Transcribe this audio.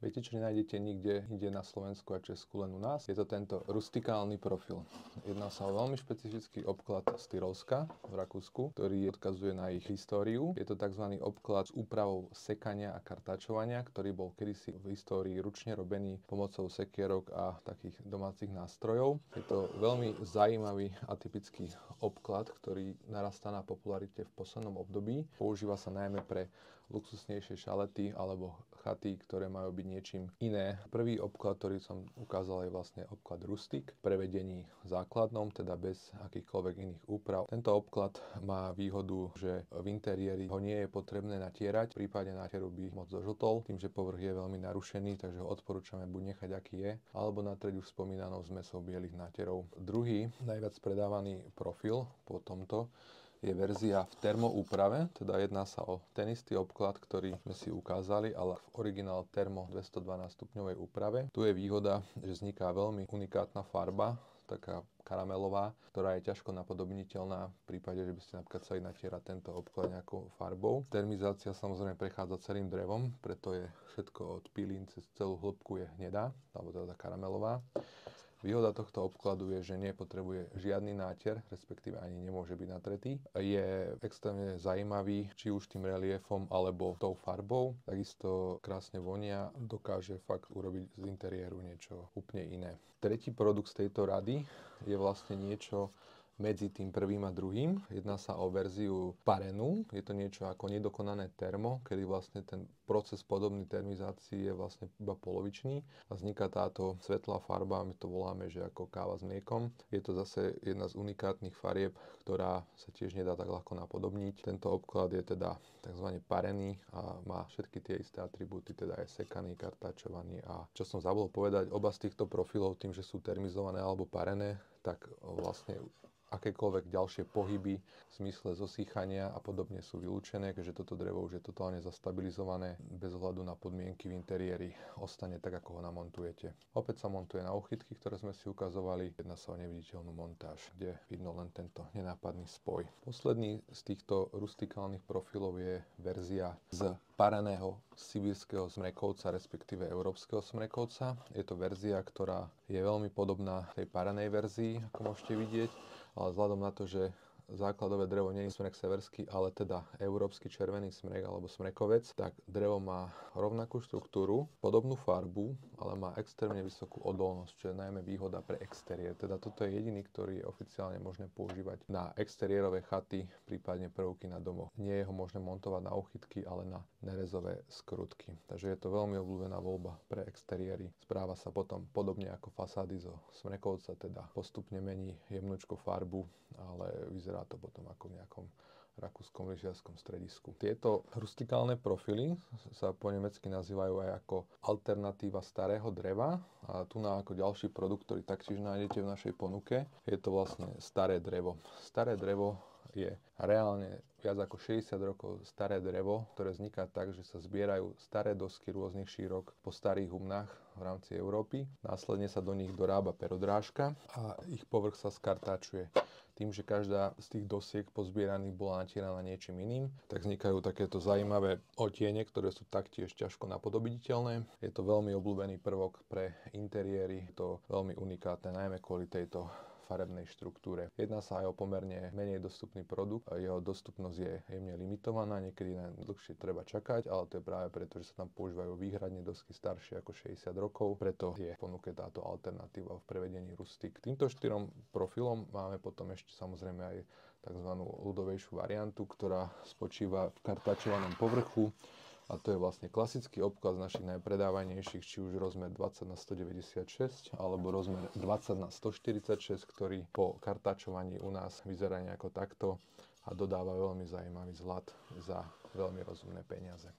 Viete, čo nenájdete nikde na Slovensku a Česku, len u nás? Je to tento rustikálny profil. Jedná sa o veľmi špecifický obklad z Tyrolska v Rakúsku, ktorý odkazuje na ich históriu. Je to tzv. Obklad s úpravou sekania a kartačovania, ktorý bol kedysi v histórii ručne robený pomocou sekierok a takých domácich nástrojov. Je to veľmi zaujímavý atypický obklad, ktorý narastá na popularite v poslednom období. Používa sa najmä pre luxusnejšie šalety alebo chaty, ktoré majú byť niečím iné. Prvý obklad, ktorý som ukázal, je vlastne obklad Rustik v prevedení základnom, teda bez akýchkoľvek iných úprav. Tento obklad má výhodu, že v interiéri ho nie je potrebné natierať, v prípade náteru by moc zožltol, tým, že povrch je veľmi narušený, takže ho odporúčame buď nechať aký je, alebo natrieť už spomínanou zmesou bielých náterov. Druhý, najviac predávaný profil po tomto je verzia v termoúprave, teda jedná sa o ten istý obklad, ktorý sme si ukázali, ale v originál termo 212 stupňovej úprave. Tu je výhoda, že vzniká veľmi unikátna farba, taká karamelová, ktorá je ťažko napodobniteľná v prípade, že by ste napríklad chceli natierať tento obklad nejakou farbou. Termizácia samozrejme prechádza celým drevom, preto je všetko od pilín cez celú hĺbku je hnedá, alebo teda karamelová. Výhoda tohto obkladu je, že nepotrebuje žiadny náter, respektíve ani nemôže byť natretý. Je extrémne zaujímavý, či už tým reliefom alebo tou farbou. Takisto krásne vonia, dokáže fakt urobiť z interiéru niečo úplne iné. Tretí produkt z tejto rady je vlastne niečo medzi tým prvým a druhým. Jedná sa o verziu Parenu. Je to niečo ako nedokonané termo, kedy vlastne ten proces podobný termizácii je vlastne iba polovičný a vzniká táto svetlá farba, my to voláme, že ako káva s mliekom. Je to zase jedna z unikátnych farieb, ktorá sa tiež nedá tak ľahko napodobniť. Tento obklad je teda tzv. Parený a má všetky tie isté atribúty, teda je sekaný, kartačovaný a čo som zabudol povedať, oba z týchto profilov tým, že sú termizované alebo parené, tak vlastne akékoľvek ďalšie pohyby v zmysle zosýchania a podobne sú vylúčené, keďže toto drevo už je totálne zastabilizované bez ohľadu na podmienky v interiéri, ostane tak, ako ho namontujete. Opäť sa montuje na uchytky, ktoré sme si ukazovali. Jedná sa o neviditeľnú montáž, kde vidno len tento nenápadný spoj. Posledný z týchto rustikálnych profilov je verzia z pareného sibírskeho smrekovca, respektíve európskeho smrekovca. Je to verzia, ktorá je veľmi podobná tej parenej verzii, ako môžete vidieť, ale vzhľadom na to, že základové drevo nie je smrek severský, ale teda európsky červený smrek alebo smrekovec, tak drevo má rovnakú štruktúru, podobnú farbu, ale má extrémne vysokú odolnosť, čo je najmä výhoda pre exteriér. Teda toto je jediný, ktorý je oficiálne možné používať na exteriérové chaty, prípadne prvky na domoch. Nie je ho možné montovať na uchytky, ale na nerezové skrutky. Takže je to veľmi obľúbená voľba pre exteriéry. Správa sa potom podobne ako fasády zo smrekovca, teda postupne mení jemnúčko farbu, ale vyzerá to potom ako v nejakom rakúskom lyžiarskom stredisku. Tieto rustikálne profily sa po nemecky nazývajú aj ako alternatíva starého dreva a tu na ako ďalší produkt, ktorý taktiež nájdete v našej ponuke, je to vlastne staré drevo. Staré drevo je reálne viac ako 60 rokov staré drevo, ktoré vzniká tak, že sa zbierajú staré dosky rôznych šírok po starých humnách v rámci Európy. Následne sa do nich dorába perodrážka a ich povrch sa skartáčuje. Tým, že každá z tých dosiek pozbieraných bola natieraná niečím iným, tak vznikajú takéto zaujímavé otiene, ktoré sú taktiež ťažko napodobiteľné. Je to veľmi obľúbený prvok pre interiéry, je to veľmi unikátne, najmä kvôli tejto farebnej štruktúre. Jedná sa aj o pomerne menej dostupný produkt. Jeho dostupnosť je jemne limitovaná, niekedy na dlhšie treba čakať, ale to je práve preto, že sa tam používajú výhradne dosky staršie ako 60 rokov, preto je v ponuke táto alternatíva v prevedení Rustik. Týmto 4 profilom máme potom ešte samozrejme aj tzv. Ľudovejšiu variantu, ktorá spočíva v kartačovanom povrchu. A to je vlastne klasický obklad z našich najpredávanejších, či už rozmer 20x196 alebo rozmer 20x146, ktorý po kartačovaní u nás vyzerá nejako takto a dodáva veľmi zaujímavý vzhľad za veľmi rozumné peniaze.